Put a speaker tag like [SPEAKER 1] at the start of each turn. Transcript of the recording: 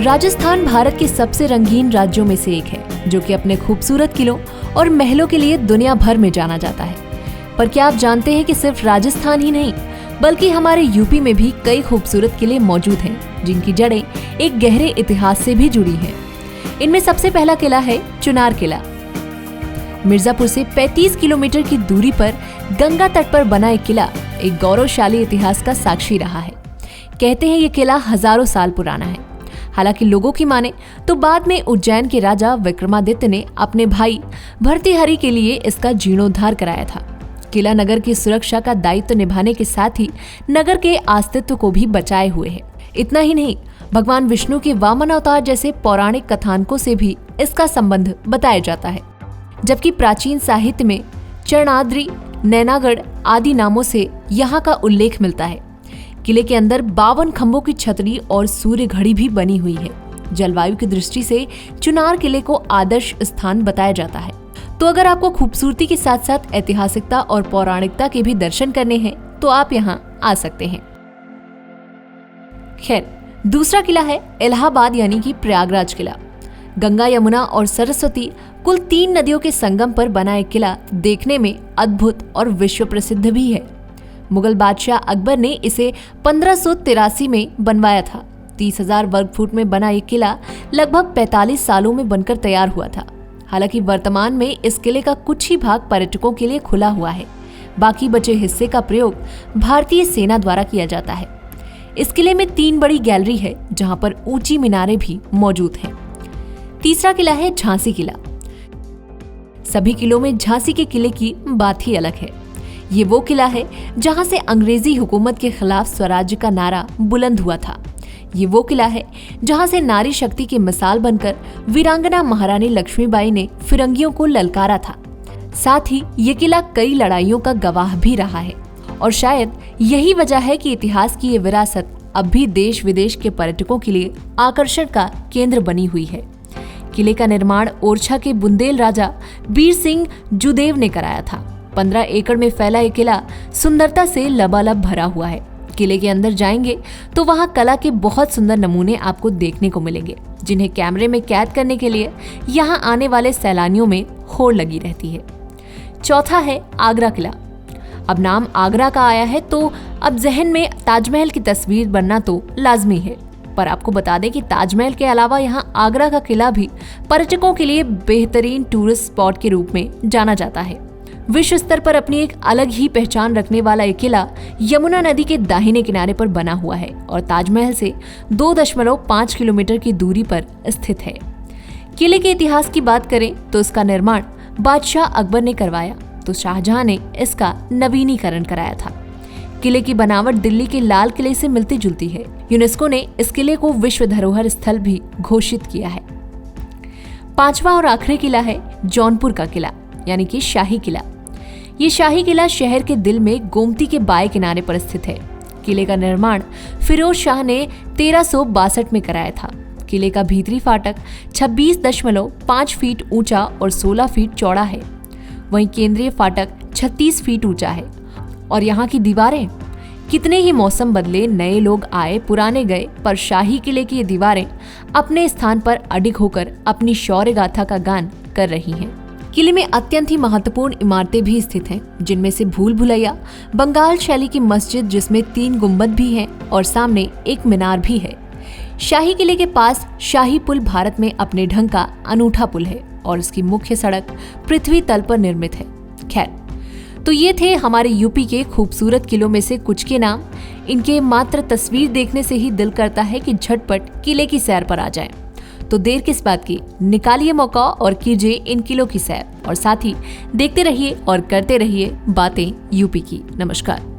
[SPEAKER 1] राजस्थान भारत के सबसे रंगीन राज्यों में से एक है, जो कि अपने खूबसूरत किलों और महलों के लिए दुनिया भर में जाना जाता है। पर क्या आप जानते हैं कि सिर्फ राजस्थान ही नहीं, बल्कि हमारे यूपी में भी कई खूबसूरत किले मौजूद हैं, जिनकी जड़ें एक गहरे इतिहास से भी जुड़ी हैं। इनमें सबसे पहला किला है चुनार किला। मिर्जापुर से 35 किलोमीटर की दूरी पर गंगा तट पर बना एक किला एक गौरवशाली इतिहास का साक्षी रहा है। कहते हैं ये किला हजारों साल पुराना है। हालांकि लोगों की माने तो बाद में उज्जैन के राजा विक्रमादित्य ने अपने भाई भर्तृहरि के लिए इसका जीर्णोद्धार कराया था। किला नगर की सुरक्षा का दायित्व निभाने के साथ ही नगर के अस्तित्व को भी बचाए हुए है। इतना ही नहीं, भगवान विष्णु के वामन अवतार जैसे पौराणिक कथानकों से भी इसका संबंध बताया जाता है। जबकि प्राचीन साहित्य में चरणाद्रि, नैनागढ़ आदि नामों से यहाँ का उल्लेख मिलता है। किले के अंदर 52 खंभों की छतरी और सूर्य घड़ी भी बनी हुई है। जलवायु की दृष्टि से चुनार किले को आदर्श स्थान बताया जाता है। तो अगर आपको खूबसूरती के साथ साथ ऐतिहासिकता और पौराणिकता के भी दर्शन करने हैं तो आप यहाँ आ सकते हैं। खैर, दूसरा किला है इलाहाबाद यानी कि प्रयागराज किला। गंगा, यमुना और सरस्वती कुल 3 नदियों के संगम पर बना एक किला देखने में अद्भुत और विश्व प्रसिद्ध भी है। मुगल बादशाह अकबर ने इसे 1583 में बनवाया था। 30,000 वर्ग फुट में बना ये किला लगभग 45 सालों में बनकर तैयार हुआ था। हालांकि वर्तमान में इस किले का कुछ ही भाग पर्यटकों के लिए खुला हुआ है। बाकी बचे हिस्से का प्रयोग भारतीय सेना द्वारा किया जाता है। इस किले में 3 बड़ी गैलरी है, जहां पर ऊंची मीनारें भी मौजूद हैं। तीसरा किला है झांसी किला। सभी किलों में झांसी के किले की बात ही अलग है। ये वो किला है जहां से अंग्रेजी हुकूमत के खिलाफ स्वराज्य का नारा बुलंद हुआ था। ये वो किला है जहां से नारी शक्ति की मिसाल बनकर वीरांगना महारानी लक्ष्मीबाई ने फिरंगियों को ललकारा था। साथ ही ये किला कई लड़ाइयों का गवाह भी रहा है और शायद यही वजह है कि इतिहास की ये विरासत अब भी देश विदेश के पर्यटकों के लिए आकर्षण का केंद्र बनी हुई है। किले का निर्माण ओरछा के बुंदेल राजा बीर सिंह जुदेव ने कराया था। 15 एकड़ में फैला ये किला सुंदरता से लबालब भरा हुआ है। किले के अंदर जाएंगे तो वहां कला के बहुत सुंदर नमूने आपको देखने को मिलेंगे, जिन्हें कैमरे में कैद करने के लिए यहां आने वाले सैलानियों में होड़ लगी रहती है। चौथा है आगरा किला। अब नाम आगरा का आया है तो अब जहन में ताजमहल की तस्वीर बनना तो लाजमी है। पर आपको बता दें कि ताजमहल के अलावा यहाँ आगरा का किला भी पर्यटकों के लिए बेहतरीन टूरिस्ट स्पॉट के रूप में जाना जाता है। विश्व स्तर पर अपनी एक अलग ही पहचान रखने वाला ये किला यमुना नदी के दाहिने किनारे पर बना हुआ है और ताजमहल से 2.5 किलोमीटर की दूरी पर स्थित है। किले के इतिहास की बात करें तो इसका निर्माण बादशाह अकबर ने करवाया, तो शाहजहां ने इसका नवीनीकरण कराया था। किले की बनावट दिल्ली के लाल किले से मिलती जुलती है। यूनेस्को ने इस किले को विश्व धरोहर स्थल भी घोषित किया है। पांचवा और आखिरी किला है जौनपुर का किला यानी कि शाही किला। ये शाही किला शहर के दिल में गोमती के बाएं किनारे पर स्थित है। किले का निर्माण फिरोज शाह ने 1362 में कराया था। किले का भीतरी फाटक 26.5 फीट ऊंचा और 16 फीट चौड़ा है। वहीं केंद्रीय फाटक 36 फीट ऊंचा है। और यहाँ की दीवारें, कितने ही मौसम बदले, नए लोग आए, पुराने गए, पर शाही किले की ये दीवारें अपने स्थान पर अडिग होकर अपनी शौर्य गाथा का गान कर रही हैं। किले में अत्यंत ही महत्वपूर्ण इमारतें भी स्थित हैं, जिनमें से भूल भुलैया, बंगाल शैली की मस्जिद जिसमें 3 गुंबद भी हैं और सामने एक मीनार भी है। शाही किले के पास शाही पुल भारत में अपने ढंग का अनूठा पुल है और इसकी मुख्य सड़क पृथ्वी तल पर निर्मित है। खैर, तो ये थे हमारे यूपी के खूबसूरत किलों में से कुछ के नाम। इनके मात्र तस्वीर देखने से ही दिल करता है कि झटपट किले की सैर पर आ जाएं। तो देर किस बात की, निकालिए मौका और कीजिए इन किलों की सैर, और साथ ही देखते रहिए और करते रहिए बातें यूपी की। नमस्कार।